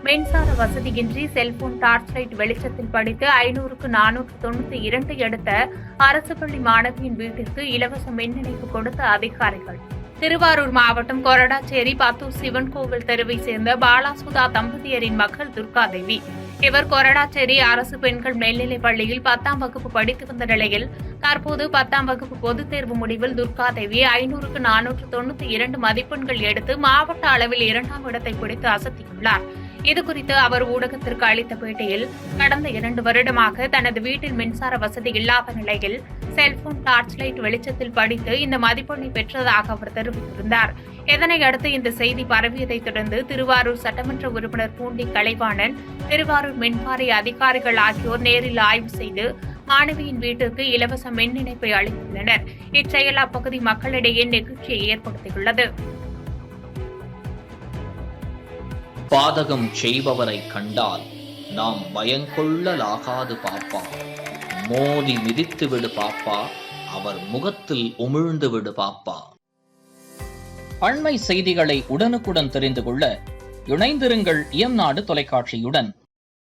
மின்சார வசதியின்றி cellphone torch light வெளிச்சத்தில் படித்து 500க்கு 492 எடுத்த அரசு பள்ளி மாணவியின் வீட்டிற்கு இலவச மின் இணைப்பு கொடுத்த அதிகாரிகள். திருவாரூர் மாவட்டம் கொரடாச்சேரி பத்தூர் சிவன் கோவில் தெருவை சேர்ந்த பாலாசுதா தம்பதியரின் மகள் துர்காதேவி. இவர் கொரடாச்சேரி அரசு பெண்கள் மேல்நிலைப் பள்ளியில் 10ஆம் வகுப்பு படித்து வந்த நிலையில் தற்போது 10ஆம் வகுப்பு பொதுத் தேர்வு முடிவில் துர்காதேவி 500க்கு 492 மதிப்பெண்கள் எடுத்து மாவட்ட அளவில் 2ஆம் இடத்தை பிடித்து அசத்தியுள்ளார். இதுகுறித்து அவர் ஊடகத்திற்கு அளித்த பேட்டியில், கடந்த 2 வருடமாக தனது வீட்டில் மின்சார வசதி இல்லாத நிலையில் செல்போன் டார்ச் லைட் வெளிச்சத்தில் படித்து இந்த மதிப்பெண்ணை பெற்றதாக அவர் தெரிவித்திருந்தார். இதனையடுத்து இந்த செய்தி பரவியதைத் தொடர்ந்து திருவாரூர் சட்டமன்ற உறுப்பினர் பூண்டி கலைவாணன், திருவாரூர் மின்வாரிய அதிகாரிகள் ஆகியோர் நேரில் ஆய்வு செய்து மாணவியின் வீட்டிற்கு இலவச மின் இணைப்பை அளித்துள்ளனர். இச்செயல் அப்பகுதி மக்களிடையே நெகிழ்ச்சியை ஏற்படுத்தியுள்ளது. பாதகம் செய்பவரை கண்டால் நாம் பயங்கொள்ளலாகாது பாப்பா, மோதி மிதித்து விடு பாப்பா, அவர் முகத்தில் உமிழ்ந்து விடு பாப்பா. அண்மை செய்திகளை உடனுக்குடன் தெரிந்து கொள்ள இணைந்திருங்கள் இயம்நாடு தொலைக்காட்சியுடன்.